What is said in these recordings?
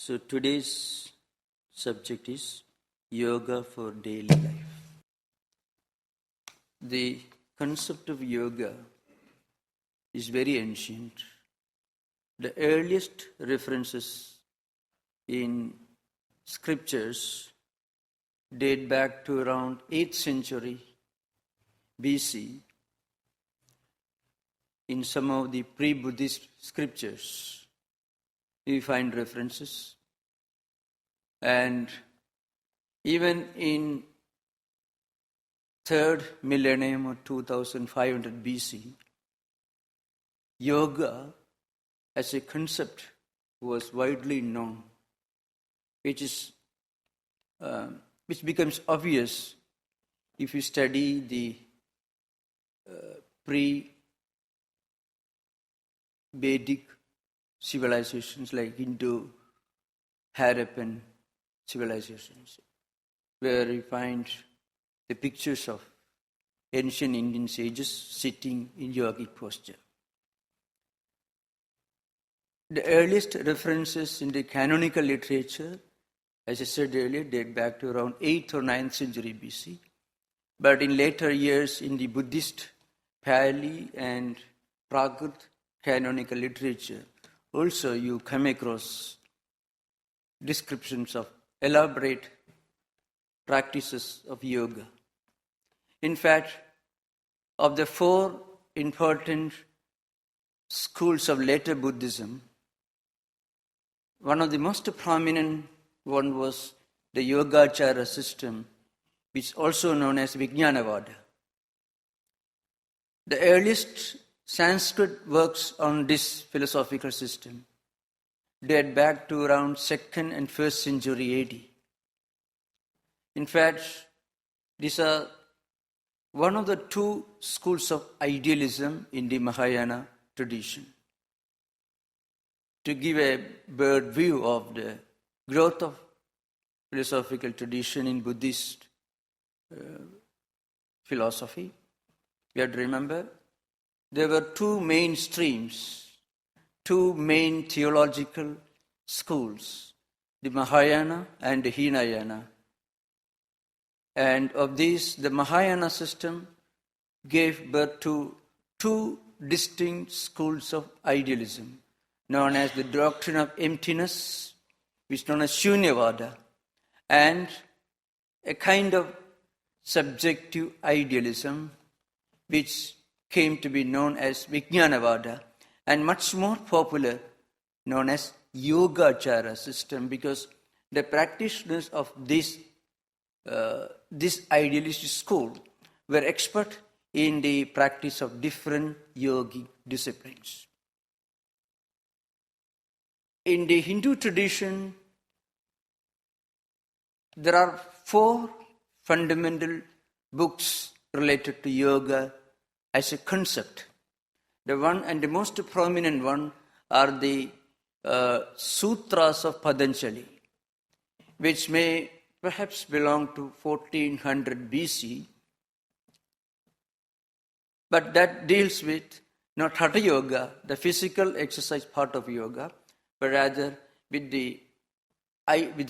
So today's subject is yoga for daily life. The concept of yoga is very ancient. The earliest references in scriptures date back to around 8th century BC. In some of the pre-Buddhist scriptures, we find references. And even in 3rd millennium or 2500 BC, yoga as a concept was widely known, which becomes obvious if you study the pre-Vedic civilizations like Hindu, Harappan civilizations, where we find the pictures of ancient Indian sages sitting in yogic posture. The earliest references in the canonical literature, as I said earlier, date back to around 8th or 9th century BC. But in later years, in the Buddhist Pali and Prakrit canonical literature, also you come across descriptions of elaborate practices of yoga. In fact, of the 4 important schools of later Buddhism, one of the most prominent one was the Yogacara system, which is also known as Vijnanavada. The earliest Sanskrit works on this philosophical system date back to around 2nd and 1st century AD. In fact, these are one of the 2 schools of idealism in the Mahayana tradition. To give a bird view of the growth of philosophical tradition in Buddhist philosophy, we have to remember there were 2 main streams, 2 main theological schools, the Mahayana and the Hinayana. And of these, the Mahayana system gave birth to 2 distinct schools of idealism, known as the doctrine of emptiness, which is known as Shunyavada, and a kind of subjective idealism, which came to be known as Vijnanavada, and much more popular, known as Yogacara system, because the practitioners of this idealistic school were expert in the practice of different yogic disciplines. In the Hindu tradition, there are 4 fundamental books related to yoga as a concept. The one and the most prominent one are the Sutras of Patanjali, which may perhaps belong to 1400 BC, but that deals with not Hatha Yoga, the physical exercise part of yoga, but rather with the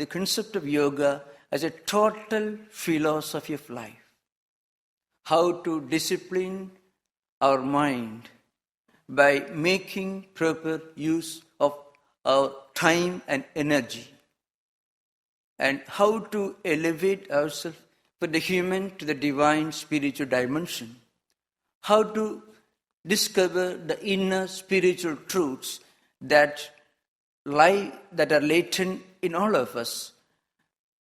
concept of yoga as a total philosophy of life. How to discipline our mind by making proper use of our time and energy, and how to elevate ourselves from the human to the divine spiritual dimension, how to discover the inner spiritual truths that are latent in all of us,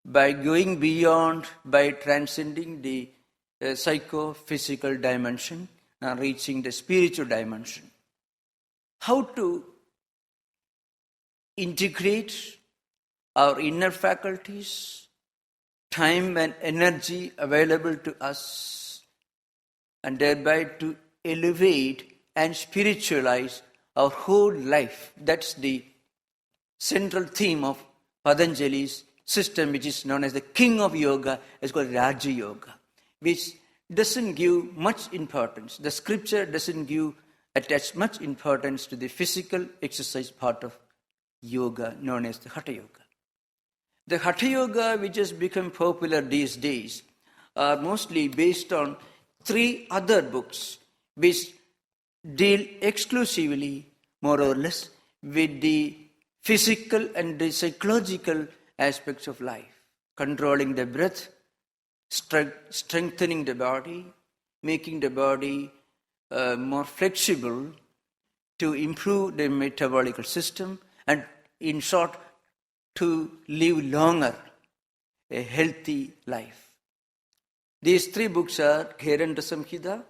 by going beyond, by transcending the psychophysical dimension and reaching the spiritual dimension. How to integrate our inner faculties, time and energy available to us, and thereby to elevate and spiritualize our whole life. That's the central theme of Patanjali's system, which is known as the king of yoga. It's called Raja Yoga, which doesn't give much importance. The scripture doesn't attach much importance to the physical exercise part of yoga known as the Hatha Yoga. The Hatha Yoga, which has become popular these days, are mostly based on 3 other books which deal exclusively, more or less, with the physical and the psychological aspects of life. Controlling the breath, strengthening the body, making the body more flexible to improve the metabolic system, and in short, to live longer, a healthy life. These 3 books are Kheranda Samhita,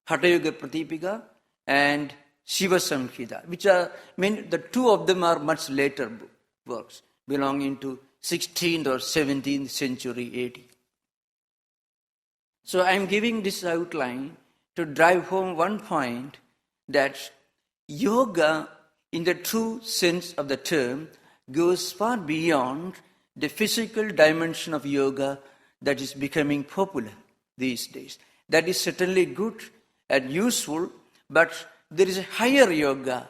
Hatha Yoga Pratipika, and Shiva Samhita, which are, the 2 of them are much later works, belonging to 16th or 17th century AD. So I am giving this outline to drive home one point, that yoga, in the true sense of the term, goes far beyond the physical dimension of yoga that is becoming popular these days. That is certainly good and useful, but there is a higher yoga,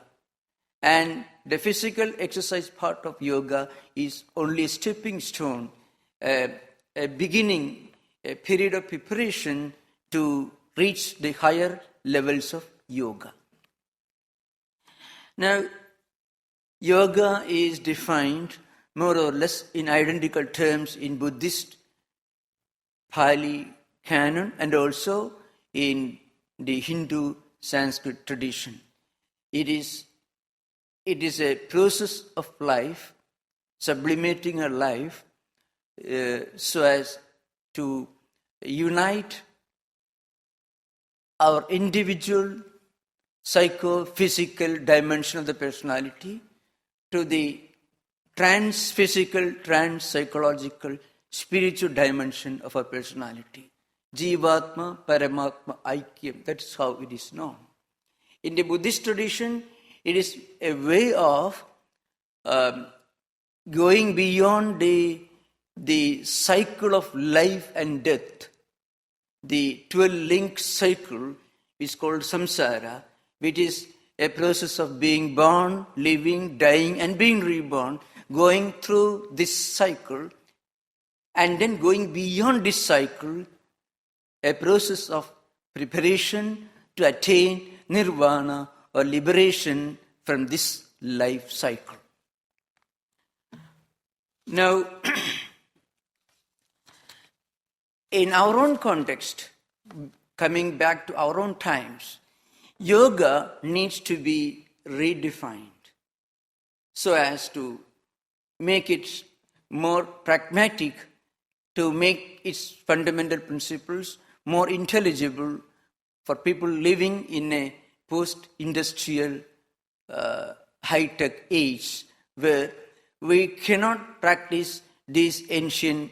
and the physical exercise part of yoga is only a stepping stone, a beginning, a period of preparation to reach the higher levels of yoga. Now, yoga is defined more or less in identical terms in Buddhist Pali canon and also in the Hindu Sanskrit tradition. It is a process of life, sublimating a life so as to unite our individual psycho-physical dimension of the personality to the trans-physical, trans-psychological, spiritual dimension of our personality. Jivatma, Paramatma, Aikyam, that's how it is known. In the Buddhist tradition, it is a way of going beyond the cycle of life and death. The 12-link cycle is called samsara, which is a process of being born, living, dying, and being reborn, going through this cycle, and then going beyond this cycle, a process of preparation to attain nirvana or liberation from this life cycle. Now, in our own context, coming back to our own times, yoga needs to be redefined so as to make it more pragmatic, to make its fundamental principles more intelligible for people living in a post-industrial high-tech age where we cannot practice these ancient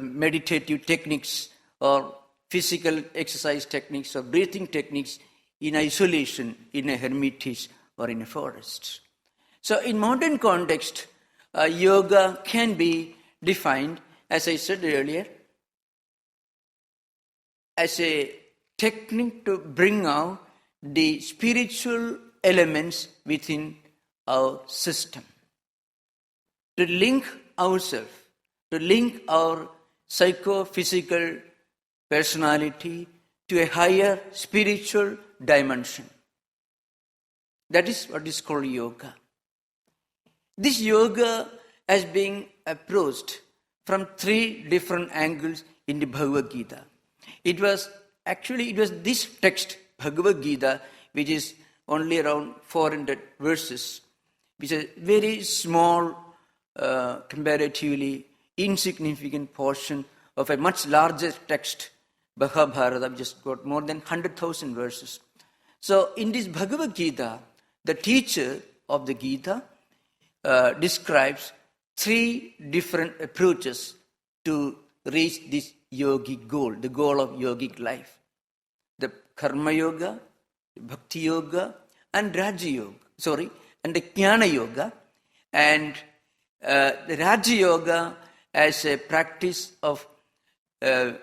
meditative techniques or physical exercise techniques or breathing techniques in isolation, in a hermitage or in a forest. So in modern context, yoga can be defined, as I said earlier, as a technique to bring out the spiritual elements within our system, to link ourselves, to link our psycho-physical personality to a higher spiritual dimension. That is what is called yoga. This yoga has been approached from 3 different angles in the Bhagavad Gita. It was this text, Bhagavad Gita, which is only around 400 verses, which is a very small, comparatively insignificant portion of a much larger text, Mahabharata, which has got more than 100,000 verses. So in this Bhagavad Gita, the teacher of the Gita describes 3 different approaches to reach this yogic goal, the goal of yogic life. The Karma Yoga, the Bhakti Yoga, and Raja Yoga, and the Jnana Yoga. And the Raja Yoga as a practice of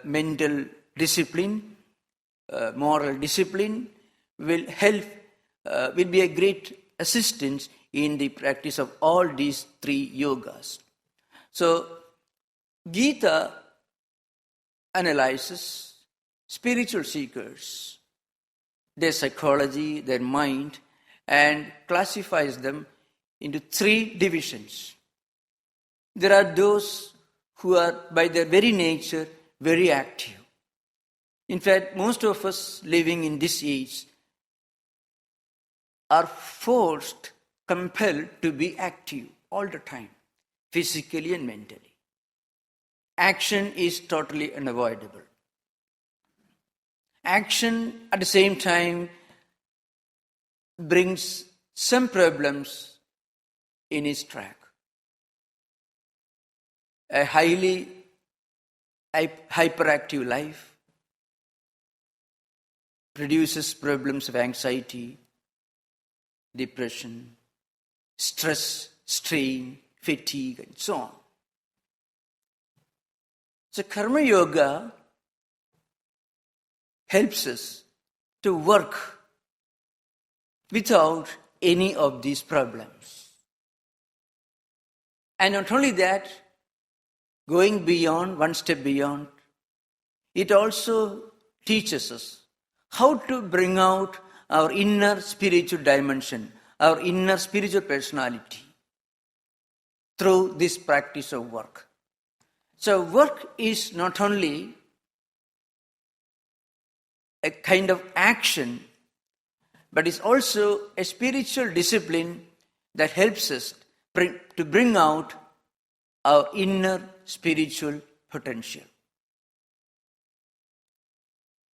mental discipline, moral discipline, will be a great assistance in the practice of all these three yogas. So, Gita analyzes spiritual seekers, their psychology, their mind, and classifies them into three divisions. There are those who are, by their very nature, very active. In fact, most of us living in this age are forced, compelled to be active all the time, physically and mentally. Action is totally unavoidable. Action, at the same time, brings some problems in its track. A highly hyperactive life produces problems of anxiety, depression, stress, strain, fatigue, and so on. So Karma Yoga helps us to work without any of these problems. And not only that, going beyond, one step beyond, it also teaches us how to bring out our inner spiritual dimension, our inner spiritual personality through this practice of work. So work is not only a kind of action, but is also a spiritual discipline that helps us to bring out our inner spiritual potential.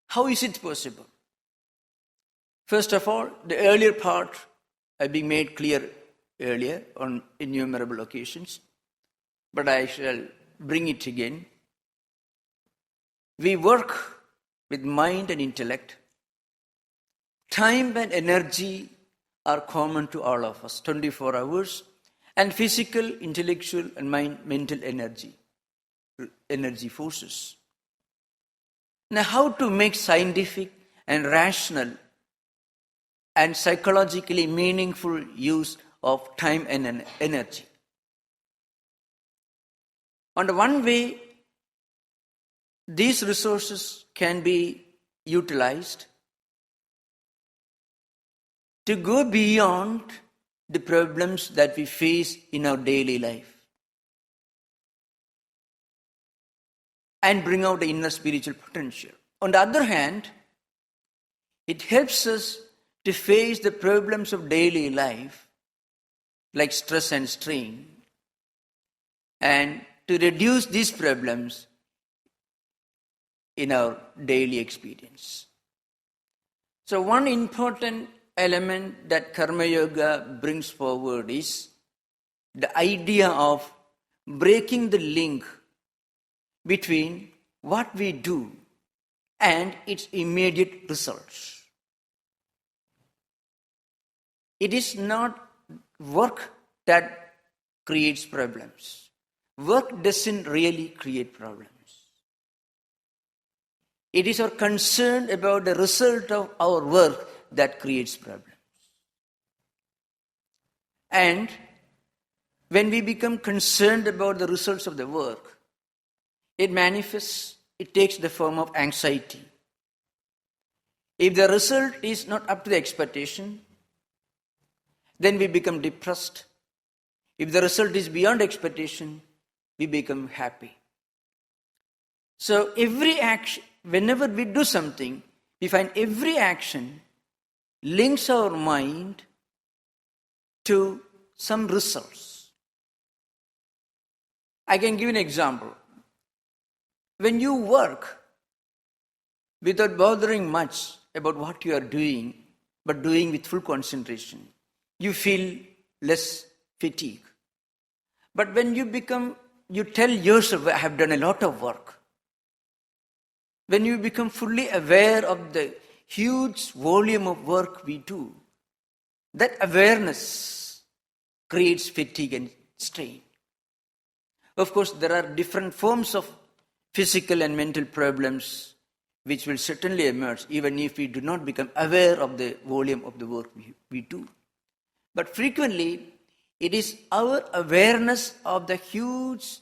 How is it possible? First of all, the earlier part had been made clear earlier on innumerable occasions, but I shall bring it again. We work with mind and intellect. Time and energy are common to all of us, 24 hours, and physical, intellectual, and mental energy forces. Now, how to make scientific and rational and psychologically meaningful use of time and energy? On the one way, these resources can be utilized to go beyond the problems that we face in our daily life and bring out the inner spiritual potential. On the other hand, it helps us to face the problems of daily life like stress and strain, and to reduce these problems in our daily experience. So one important element that Karma Yoga brings forward is the idea of breaking the link between what we do and its immediate results. It is not work that creates problems. Work doesn't really create problems. It is our concern about the result of our work that creates problems. And when we become concerned about the results of the work, it manifests, it takes the form of anxiety. If the result is not up to the expectation, then we become depressed. If the result is beyond expectation, we become happy. So every action, whenever we do something, we find every action links our mind to some results. I can give an example. When you work without bothering much about what you are doing, but doing with full concentration, you feel less fatigue. But when you tell yourself, I have done a lot of work. When you become fully aware of the huge volume of work we do, that awareness creates fatigue and strain. Of course, there are different forms of physical and mental problems which will certainly emerge even if we do not become aware of the volume of the work we do. But frequently, it is our awareness of the huge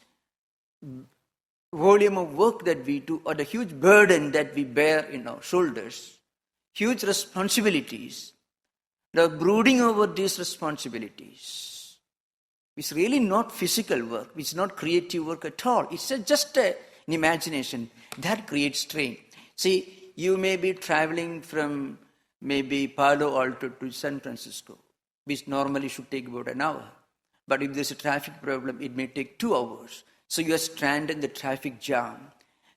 volume of work that we do, or the huge burden that we bear in our shoulders, huge responsibilities, the brooding over these responsibilities. It's really not physical work, it's not creative work at all. It's just an imagination that creates strain. See, you may be traveling from maybe Palo Alto to San Francisco, which normally should take about an hour. But if there's a traffic problem, it may take 2 hours. So you are stranded in the traffic jam.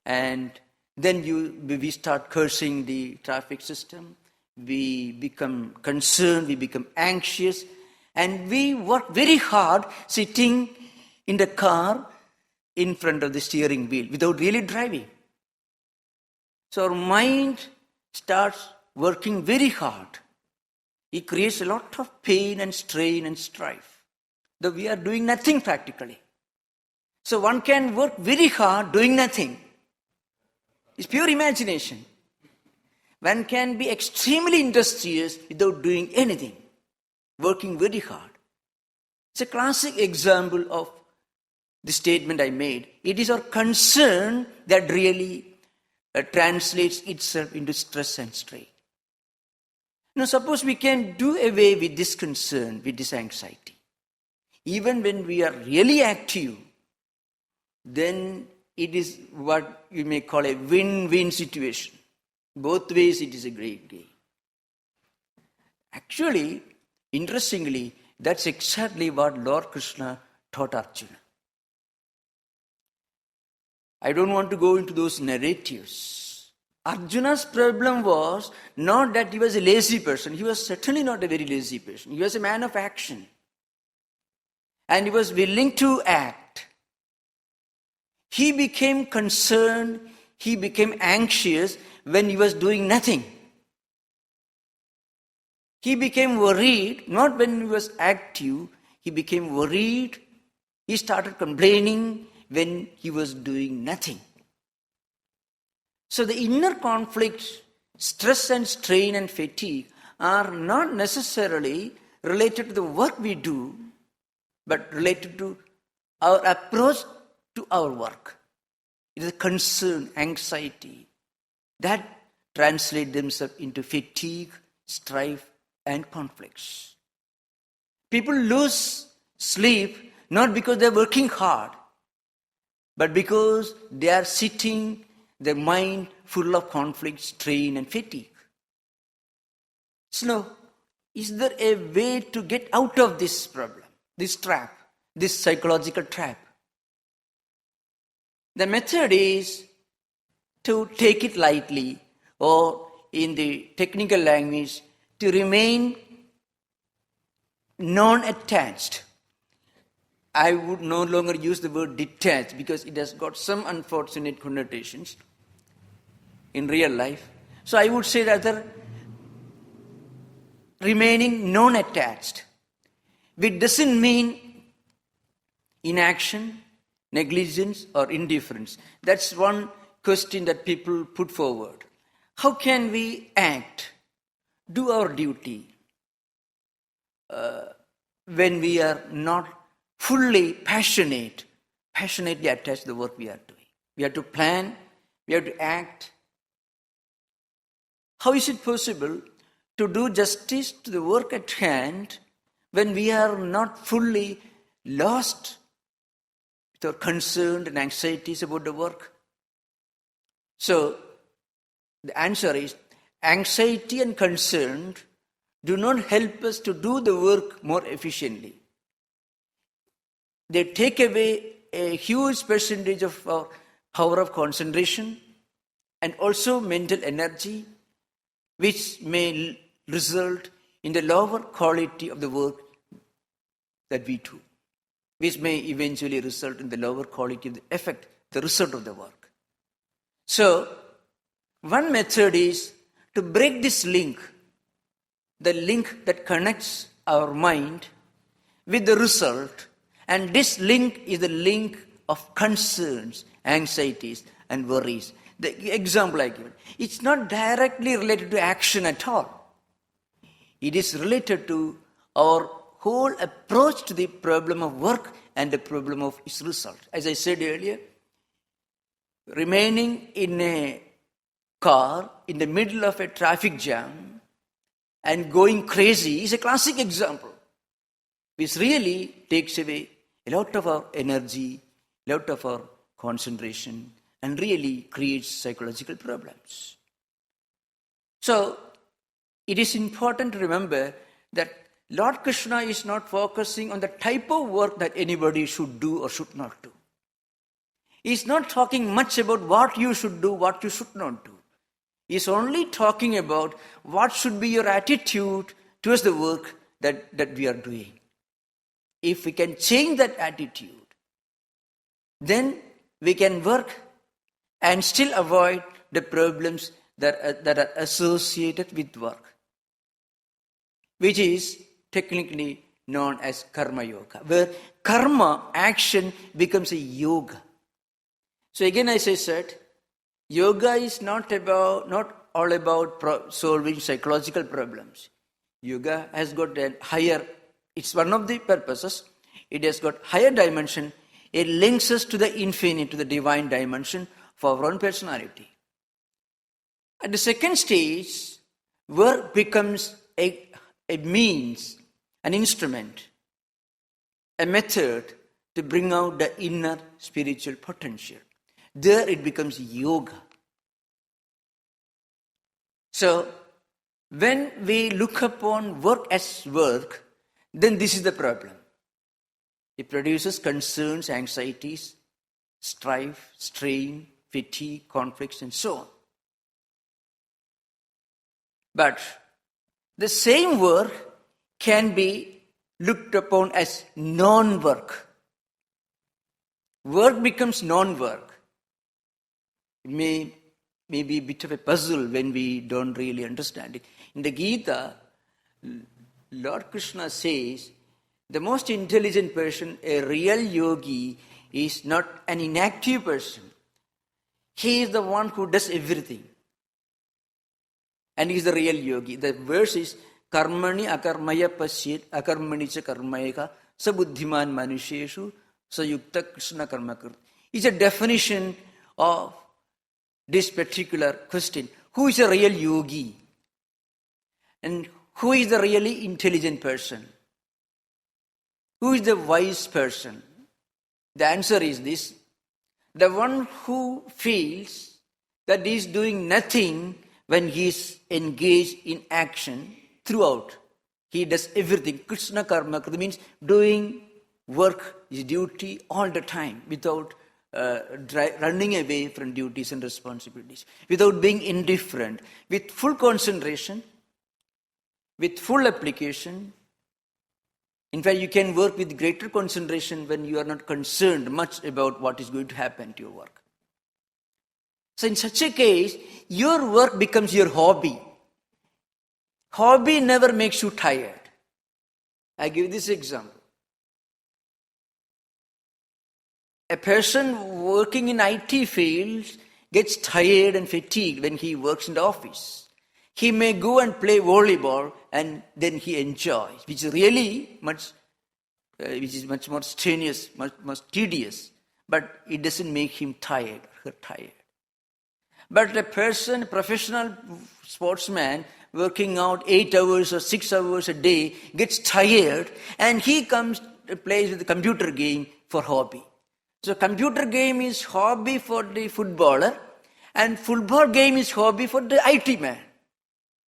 And then we start cursing the traffic system. We become concerned, we become anxious. And we work very hard sitting in the car in front of the steering wheel without really driving. So our mind starts working very hard. It creates a lot of pain and strain and strife, though we are doing nothing practically. So one can work very hard doing nothing. It's pure imagination. One can be extremely industrious without doing anything, working very hard. It's a classic example of the statement I made. It is our concern that really translates itself into stress and strain. Now suppose we can do away with this concern, with this anxiety. Even when we are really active, then it is what you may call a win-win situation. Both ways it is a great gain. Actually, interestingly, that's exactly what Lord Krishna taught Arjuna. I don't want to go into those narratives. Arjuna's problem was not that he was a lazy person. He was certainly not a very lazy person. He was a man of action. And he was willing to act. He became concerned, he became anxious when he was doing nothing. He became worried, not when he was active, he became worried. He started complaining when he was doing nothing. So the inner conflicts, stress and strain and fatigue are not necessarily related to the work we do, but related to our approach to our work. It is a concern, anxiety, that translate themselves into fatigue, strife, and conflicts. People lose sleep not because they're working hard, but because they are sitting, their mind full of conflict, strain, and fatigue. So, is there a way to get out of this problem, this trap, this psychological trap? The method is to take it lightly, or in the technical language, to remain non-attached. I would no longer use the word detached because it has got some unfortunate connotations in real life. So I would say rather remaining non-attached, which doesn't mean inaction, negligence, or indifference. That's one question that people put forward. How can we act, do our duty, when we are not fully passionately attached to the work we are doing? We have to plan, we have to act. How is it possible to do justice to the work at hand when we are not fully lost with our concern and anxieties about the work? So, the answer is, anxiety and concern do not help us to do the work more efficiently. They take away a huge percentage of our power of concentration and also mental energy, which may result in the lower quality of the work that we do, which may eventually result in the lower quality of the effect, the result of the work. So, one method is to break this link, the link that connects our mind with the result, and this link is the link of concerns, anxieties, and worries. The example I given, it's not directly related to action at all. It is related to our whole approach to the problem of work and the problem of its result. As I said earlier, remaining in a car in the middle of a traffic jam and going crazy is a classic example, which really takes away a lot of our energy, a lot of our concentration, and really creates psychological problems. So, it is important to remember that Lord Krishna is not focusing on the type of work that anybody should do or should not do. He is not talking much about what you should do, what you should not do. He is only talking about what should be your attitude towards the work that we are doing. If we can change that attitude, then we can work and still avoid the problems that are associated with work, which is technically known as karma yoga, where karma, action, becomes a yoga. So again, as I said, yoga is not all about solving psychological problems. Yoga has got a higher, it's one of the purposes, it has got higher dimension. It links us to the infinite, to the divine dimension for our own personality. At the second stage, work becomes a means, an instrument, a method to bring out the inner spiritual potential. There it becomes yoga. So, when we look upon work as work, then this is the problem. It produces concerns, anxieties, strife, strain, fatigue, conflicts, and so on. But the same work can be looked upon as non-work. Work becomes non-work. It may be a bit of a puzzle when we don't really understand it. In the Gita, Lord Krishna says, the most intelligent person, a real yogi, is not an inactive person. He is the one who does everything. And he is the real yogi. The verse is, Karmani akarmaya pasyet akarmani cha karmayaka sabuddhiman manusheshu sayukta krishna karmakrit. It's a definition of this particular question. Who is a real yogi? And who is the really intelligent person? Who is the wise person? The answer is this. The one who feels that he is doing nothing when he is engaged in action throughout. He does everything. Krishna karma means doing work, his duty all the time without running away from duties and responsibilities, without being indifferent, with full concentration, with full application. In fact, you can work with greater concentration when you are not concerned much about what is going to happen to your work. So in such a case, your work becomes your hobby. Hobby never makes you tired. I give this example. A person working in IT fields gets tired and fatigued when he works in the office. He may go and play volleyball and then he enjoys, which is much more strenuous, much tedious, but it doesn't make him tired, her tired. But a person, a professional sportsman, working out 8 hours or 6 hours a day, gets tired and he comes to play with the computer game for hobby. So computer game is hobby for the footballer and football game is hobby for the IT man,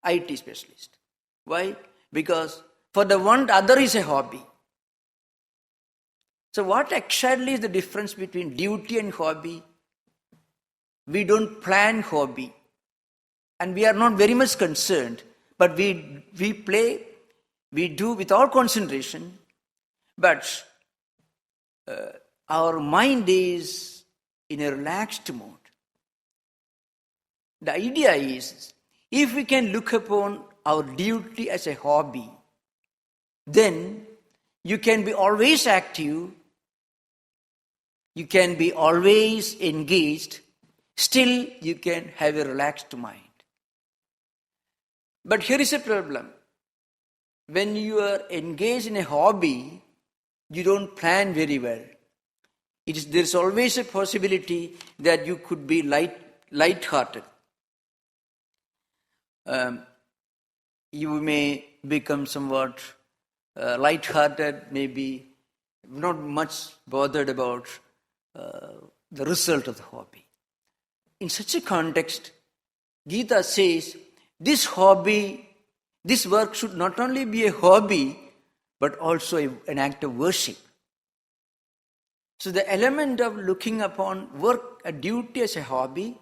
IT specialist. Why? Because for the one, the other is a hobby. So what actually is the difference between duty and hobby? We don't plan hobby. And we are not very much concerned. But we play, we do with all concentration. But our mind is in a relaxed mode. The idea is, if we can look upon our duty as a hobby, then you can be always active, you can be always engaged, still you can have a relaxed mind. But here is a problem. when you are engaged in a hobby, you don't plan very well. There's always a possibility that you could be light-hearted. You may become somewhat light-hearted, maybe not much bothered about the result of the hobby. In such a context, Gita says, this work should not only be a hobby, but also an act of worship. So the element of looking upon work, a duty as a hobby,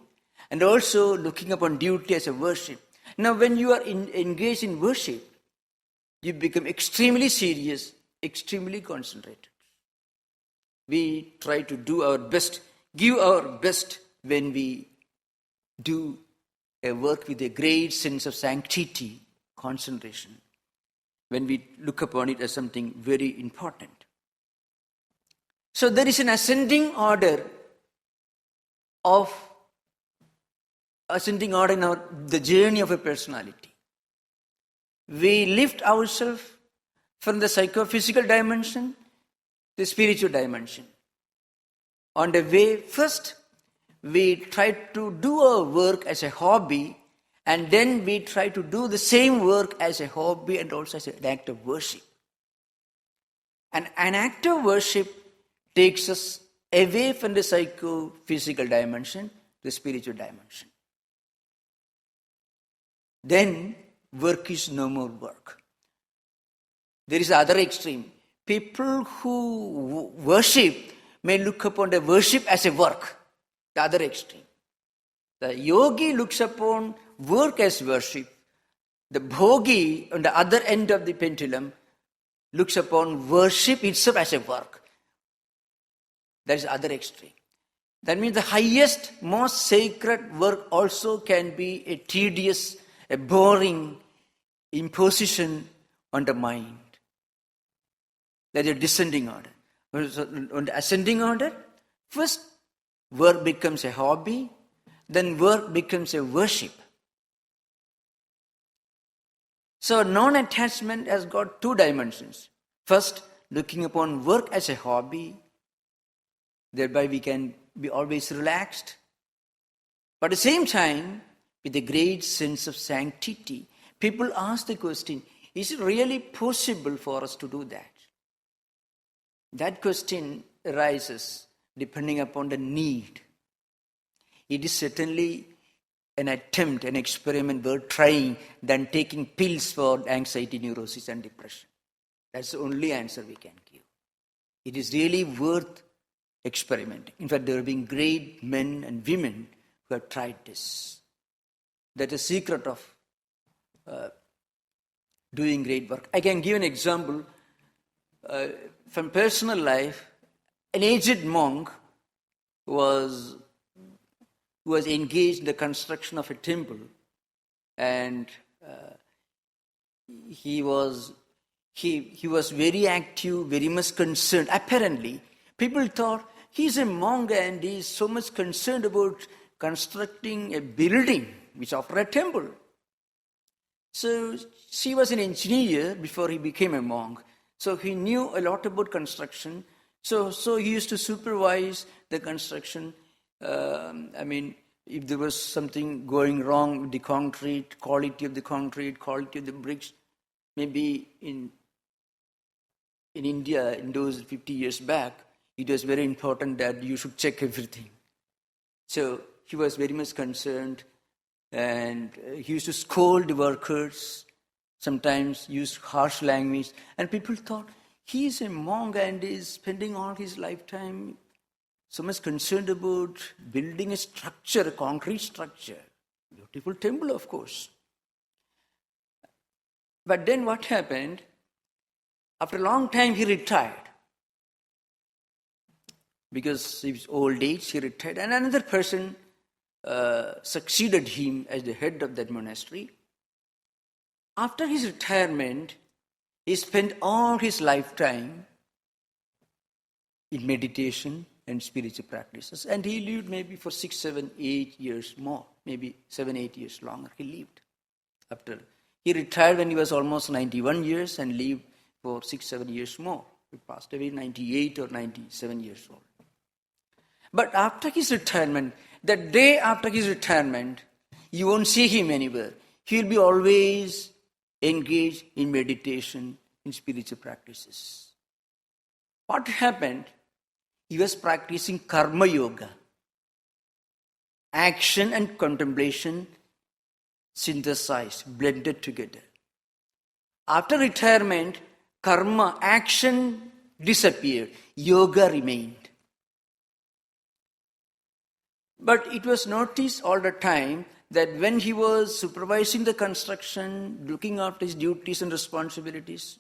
and also looking upon duty as a worship. Now when you are engaged in worship, you become extremely serious, extremely concentrated. We try to do our best, give our best when we do a work with a great sense of sanctity, concentration, when we look upon it as something very important. So there is an ascending order in the journey of a personality. We lift ourselves from the psychophysical dimension to the spiritual dimension. On the way, first, we try to do our work as a hobby, and then we try to do the same work as a hobby and also as an act of worship. And an act of worship takes us away from the psychophysical dimension to the spiritual dimension. Then work is no more work. There is the other extreme. People who worship may look upon the worship as a work. The other extreme. The yogi looks upon work as worship. The bhogi, on the other end of the pendulum, looks upon worship itself as a work. That is the other extreme. That means the highest, most sacred work also can be a tedious, a boring imposition on the mind. That is a descending order. On the ascending order, first work becomes a hobby, then work becomes a worship. So non-attachment has got two dimensions. First, looking upon work as a hobby, thereby we can be always relaxed. But at the same time, with a great sense of sanctity, people ask the question, is it really possible for us to do that? That question arises depending upon the need. It is certainly an attempt, an experiment worth trying than taking pills for anxiety, neurosis and depression. That's the only answer we can give. It is really worth experimenting. In fact, there have been great men and women who have tried this. That's the secret of doing great work. I can give an example from personal life. An aged monk was engaged in the construction of a temple, and he was very active, very much concerned. Apparently, people thought he's a monk and he's so much concerned about constructing a building which offered a temple. So she was an engineer before he became a monk. So he knew a lot about construction. So he used to supervise the construction. If there was something going wrong with the concrete, quality of the concrete, quality of the bricks, maybe in India, in those 50 years back, it was very important that you should check everything. So he was very much concerned, and he used to scold the workers, sometimes use harsh language, and people thought, he is a monk and is spending all his lifetime so much concerned about building a structure, a concrete structure. Beautiful temple, of course. But then what happened? After a long time, he retired. Because of his old age, he retired. And another person succeeded him as the head of that monastery. After his retirement, he spent all his lifetime in meditation and spiritual practices. And he lived maybe for 6, 7, 8 years more. Maybe 7, 8 years longer he lived after He retired when he was almost 91 years and lived for 6-7 years more. He passed away 98 or 97 years old. But after his retirement, the day after his retirement, you won't see him anywhere. He will be always engaged in meditation, in spiritual practices. What happened? He was practicing karma yoga. Action and contemplation synthesized, blended together. After retirement, karma, action disappeared. Yoga remained. But it was noticed all the time that when he was supervising the construction, looking after his duties and responsibilities,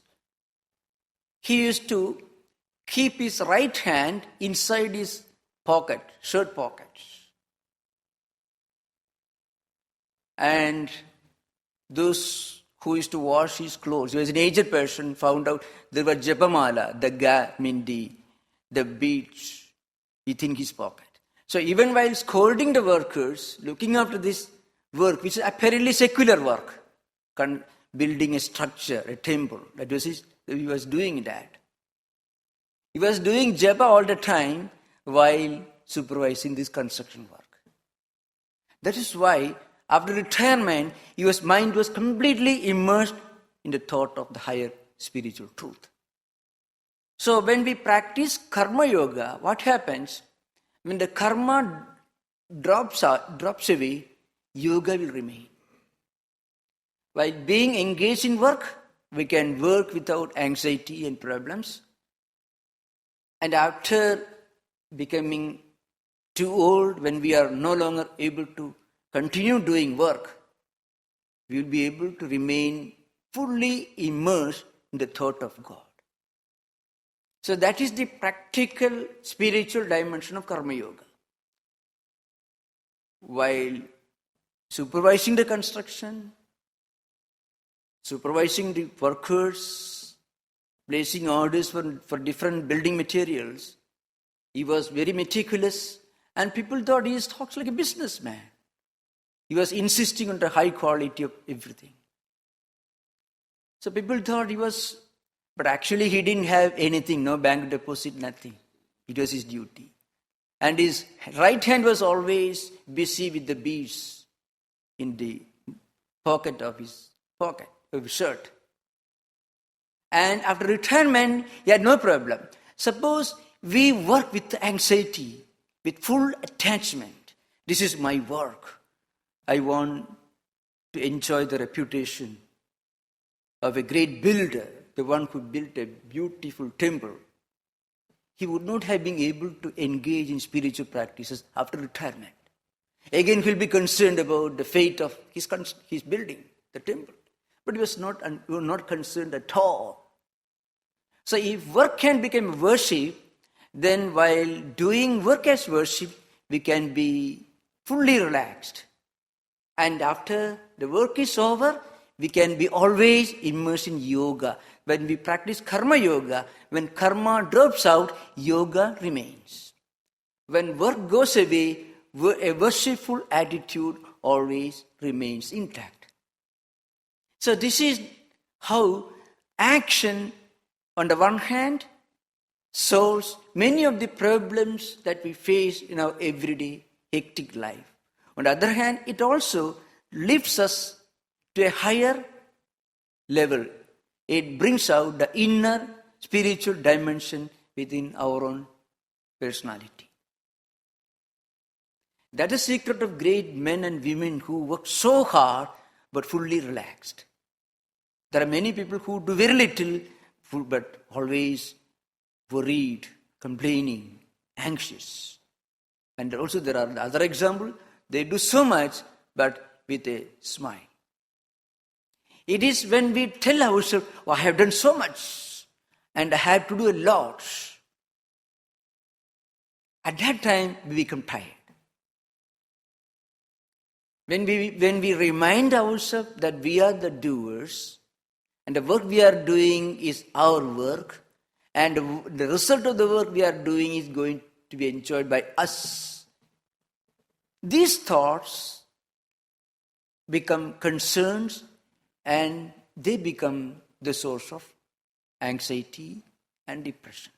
he used to keep his right hand inside his pocket, shirt pocket. And those who used to wash his clothes, he was an aged person, found out there were japamala, the beads within his pocket. So even while scolding the workers, looking after this work, which is apparently secular work, building a structure, a temple, he was doing that. He was doing japa all the time while supervising this construction work. That is why after retirement, his mind was completely immersed in the thought of the higher spiritual truth. So when we practice karma yoga, what happens? When the karma drops away, yoga will remain. While being engaged in work, we can work without anxiety and problems. And after becoming too old, when we are no longer able to continue doing work, we will be able to remain fully immersed in the thought of God. So that is the practical spiritual dimension of karma yoga. While supervising the construction, supervising the workers, placing orders for different building materials, he was very meticulous, and people thought he talks like a businessman. He was insisting on the high quality of everything. So people thought he was, but actually he didn't have anything, no bank deposit, nothing. It was his duty. And his right hand was always busy with the beads in the pocket of his shirt. And after retirement, he had no problem. Suppose we work with anxiety, with full attachment. This is my work. I want to enjoy the reputation of a great builder, the one who built a beautiful temple. He would not have been able to engage in spiritual practices after retirement. Again, he'll be concerned about the fate of his building, the temple. But he was not concerned at all. So if work can become worship, then while doing work as worship, we can be fully relaxed. And after the work is over, we can be always immersed in yoga. When we practice karma yoga, when karma drops out, yoga remains. When work goes away, a worshipful attitude always remains intact. So this is how action, on the one hand, solves many of the problems that we face in our everyday hectic life. On the other hand, it also lifts us to a higher level. It brings out the inner spiritual dimension within our own personality. That is the secret of great men and women who work so hard but fully relaxed. There are many people who do very little but always worried, complaining, anxious. And also there are other examples. They do so much, but with a smile. It is when we tell ourselves, I have done so much, and I have to do a lot. At that time, we become tired. When we remind ourselves that we are the doers, and the work we are doing is our work, and the result of the work we are doing is going to be enjoyed by us, these thoughts become concerns and they become the source of anxiety and depression.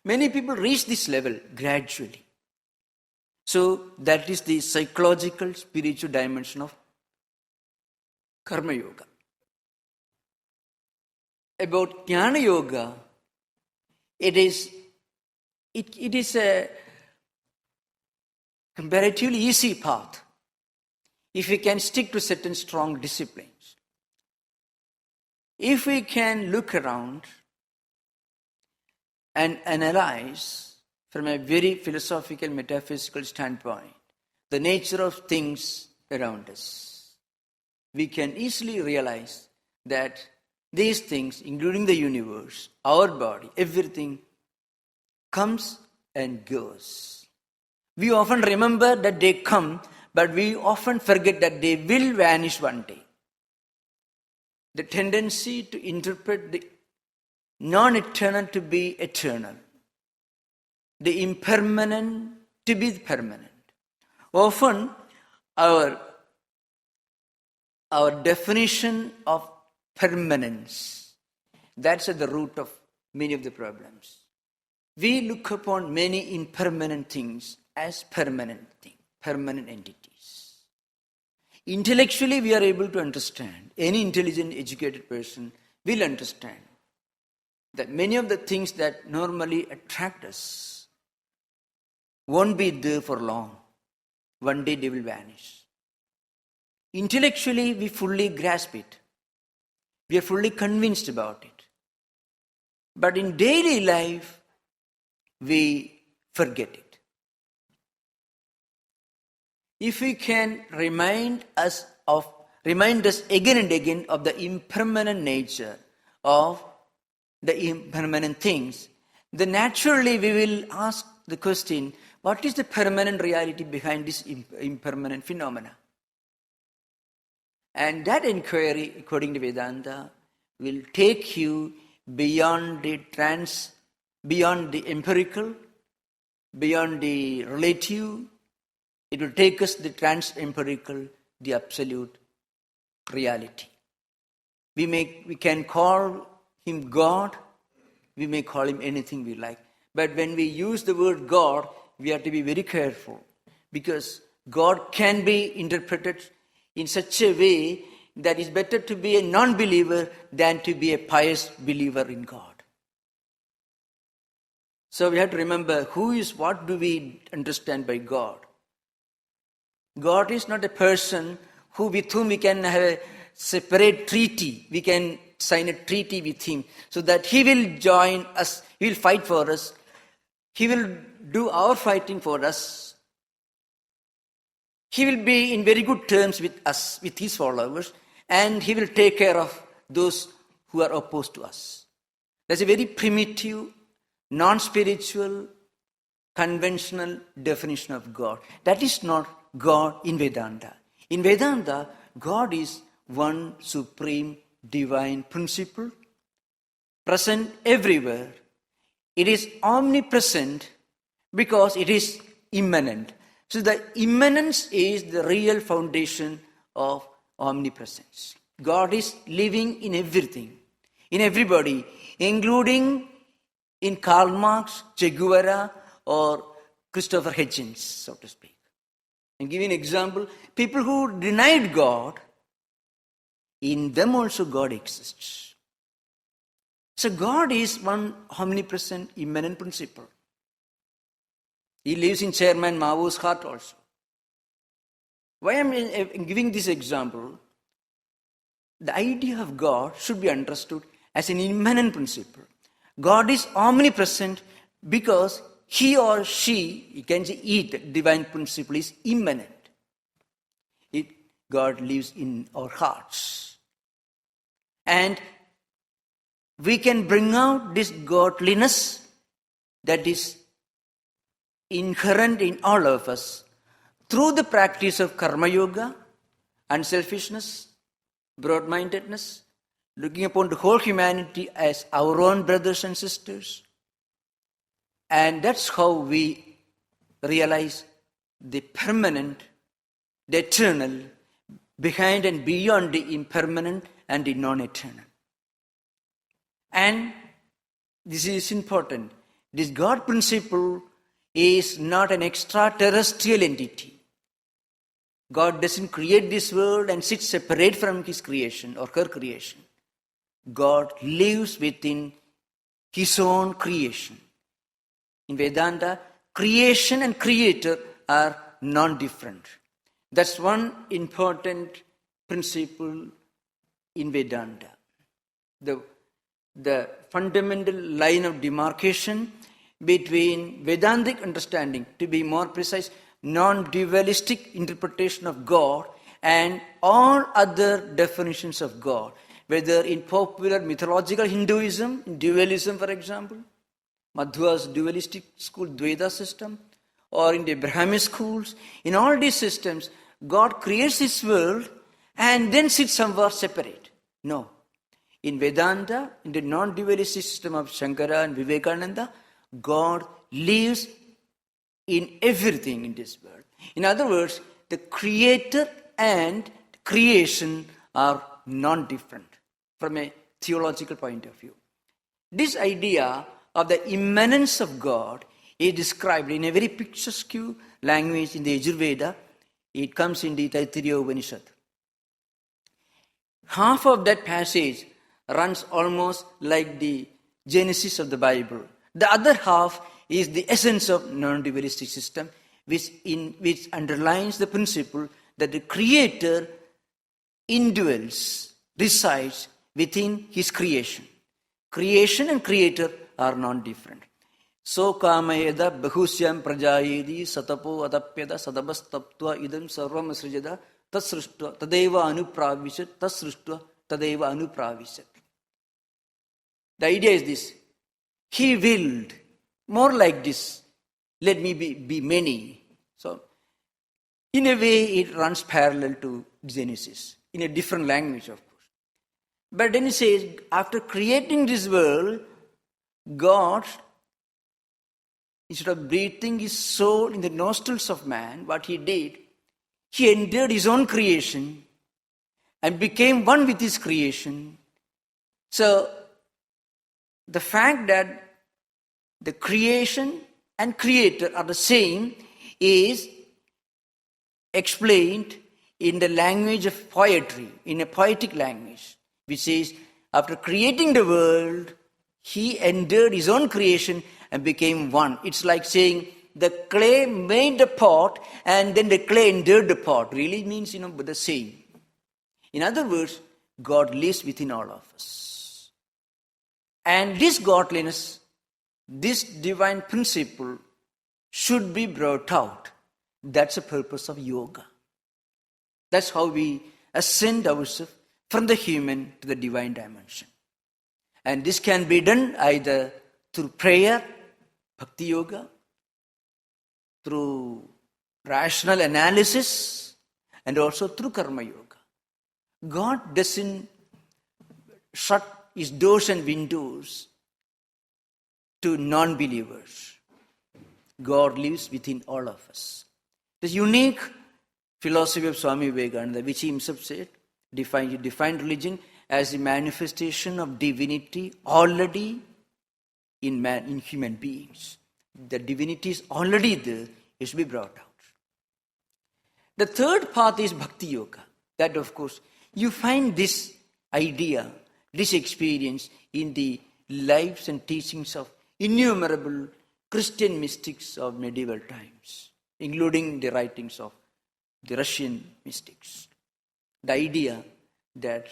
Many people reach this level gradually. So that is the psychological, spiritual dimension of Karma Yoga. About Jnana Yoga, it is a comparatively easy path if we can stick to certain strong disciplines. If we can look around and analyze from a very philosophical, metaphysical standpoint the nature of things around us, we can easily realize that these things, including the universe, our body, everything comes and goes. We often remember that they come, but we often forget that they will vanish one day. The tendency to interpret the non-eternal to be eternal, the impermanent to be permanent. Often our definition of permanence, that's at the root of many of the problems. We look upon many impermanent things as permanent things, permanent entities. Intellectually, we are able to understand, any intelligent, educated person will understand that many of the things that normally attract us won't be there for long. One day they will vanish. Intellectually, we fully grasp it. We are fully convinced about it. But in daily life, we forget it. If we can remind us again and again of the impermanent nature of the impermanent things, then naturally we will ask the question, what is the permanent reality behind this impermanent phenomena? And that inquiry, according to Vedanta, will take you beyond the empirical, beyond the relative. It will take us the trans-empirical, the absolute reality. We can call him God, we may call him anything we like. But when we use the word God, we have to be very careful, because God can be interpreted in such a way that it's better to be a non-believer than to be a pious believer in God. So we have to remember what do we understand by God? God is not a person with whom we can have a separate treaty. We can sign a treaty with him so that he will join us, he will fight for us, he will do our fighting for us. He will be in very good terms with us, with his followers, and he will take care of those who are opposed to us. That's a very primitive, non-spiritual, conventional definition of God. That is not God in Vedanta. In Vedanta, God is one supreme divine principle, present everywhere. It is omnipresent because it is immanent. So the immanence is the real foundation of omnipresence. God is living in everything, in everybody, including in Karl Marx, Che Guevara, or Christopher Hitchens, so to speak. And give you an example, people who denied God, in them also God exists. So God is one omnipresent, immanent principle. He lives in Chairman Mao's heart also. Why am I giving this example? The idea of God should be understood as an immanent principle. God is omnipresent because he or she, you can say it, divine principle is immanent. God lives in our hearts. And we can bring out this godliness that is inherent in all of us through the practice of karma yoga, unselfishness, broad-mindedness, looking upon the whole humanity as our own brothers and sisters. And that's how we realize the permanent, the eternal, behind and beyond the impermanent and the non-eternal. And this is important. This God principle is not an extraterrestrial entity. God doesn't create this world and sit separate from his creation or her creation. God lives within his own creation. In Vedanta, creation and creator are non-different. That's one important principle in Vedanta. The fundamental line of demarcation between Vedantic understanding, to be more precise, non-dualistic interpretation of God, and all other definitions of God, whether in popular mythological Hinduism, in dualism for example, Madhva's dualistic school Dvaita system, or in the Brahmi schools, in all these systems, God creates this world and then sits somewhere separate. No. In Vedanta, in the non-dualistic system of Shankara and Vivekananda, God lives in everything in this world. In other words, the creator and creation are non-different from a theological point of view. This idea of the immanence of God is described in a very picturesque language in the Yajurveda. It comes in the Taittiriya Upanishad. Half of that passage runs almost like the Genesis of the Bible. The other half is the essence of non-dualistic system, which underlines the principle that the Creator indwells, resides within his creation. Creation and Creator are non-different. So kamayeda bahusyam prajayedi satapo adapyada sadabastaptva idam sarvam asrijada tasrishtva tadeva anupravishat tasrishtva tadeva anupravishat. The idea is this. He willed, more like this, let me be many. So, in a way, it runs parallel to Genesis, in a different language, of course. But then he says, after creating this world, God, instead of breathing his soul in the nostrils of man, what he did, he entered his own creation and became one with his creation. So, the fact that the creation and creator are the same is explained in the language of poetry, in a poetic language, which says, after creating the world, he entered his own creation and became one. It's like saying the clay made the pot and then the clay entered the pot. Really means, the same. In other words, God lives within all of us. And this godliness, this divine principle should be brought out. That's the purpose of yoga. That's how we ascend ourselves from the human to the divine dimension. And this can be done either through prayer, bhakti yoga, through rational analysis, and also through karma yoga. God doesn't shut his doors and windows to non-believers. God lives within all of us. The unique philosophy of Swami Vivekananda, which he himself said, he defined religion as the manifestation of divinity already in man, in human beings. The divinity is already there, it should be brought out. The third path is bhakti yoga. That, of course, you find this idea, this experience in the lives and teachings of innumerable Christian mystics of medieval times, including the writings of the Russian mystics. The idea that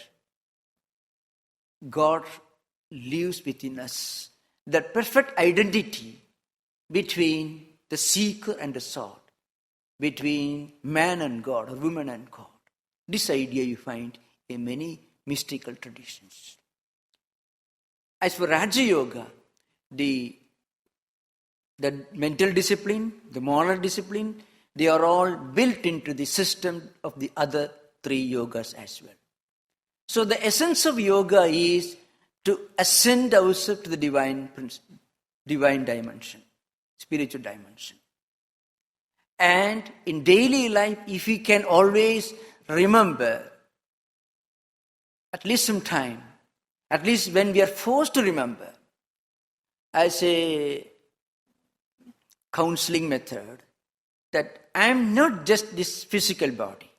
God lives within us, that perfect identity between the seeker and the sought, between man and God or woman and God. This idea you find in many mystical traditions. As for Raja Yoga, the mental discipline, the moral discipline, they are all built into the system of the other three yogas as well. So the essence of yoga is to ascend ourselves to the divine dimension, spiritual dimension. And in daily life, if we can always remember at least some time, at least when we are forced to remember, as a counseling method, that I am not just this physical body.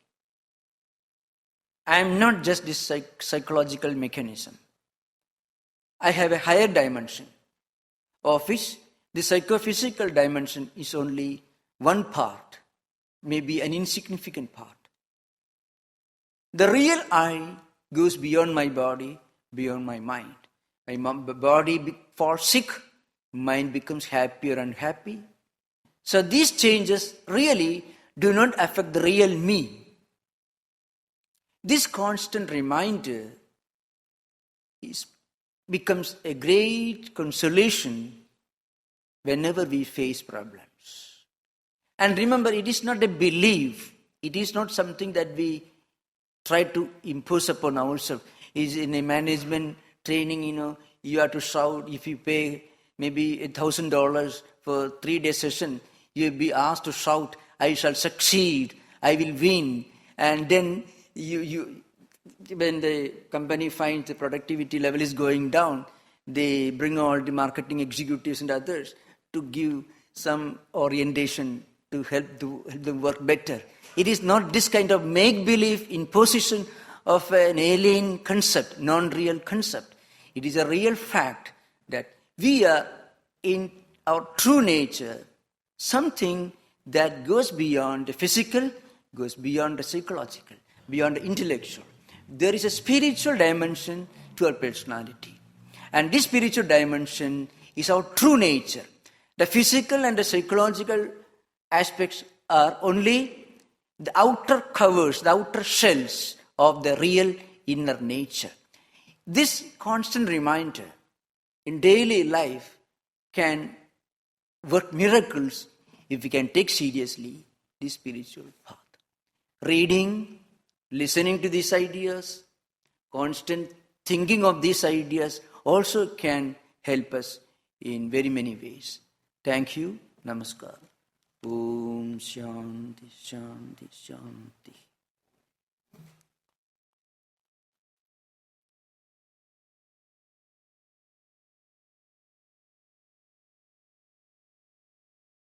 I am not just this psychological mechanism. I have a higher dimension, of which the psychophysical dimension is only one part, maybe an insignificant part. The real I goes beyond my body, beyond my mind. My body falls sick, mind becomes happier and happy. So these changes really do not affect the real me. This constant reminder becomes a great consolation whenever we face problems. And remember, it is not a belief. It is not something that we try to impose upon ourselves. Is in a management training, you have to shout. If you pay maybe $1,000 for 3-day session, you'll be asked to shout, I shall succeed, I will win. And then when the company finds the productivity level is going down, they bring all the marketing executives and others to give some orientation to help them work better. It is not this kind of make-believe imposition of an alien concept, non-real concept. It is a real fact that we are in our true nature, something that goes beyond the physical, goes beyond the psychological, beyond the intellectual. There is a spiritual dimension to our personality. And this spiritual dimension is our true nature. The physical and the psychological aspects are only the outer covers, the outer shells of the real inner nature. This constant reminder in daily life can work miracles if we can take seriously this spiritual path. Reading, listening to these ideas, constant thinking of these ideas also can help us in very many ways. Thank you. Namaskar. Om Shanti Shanti Shanti.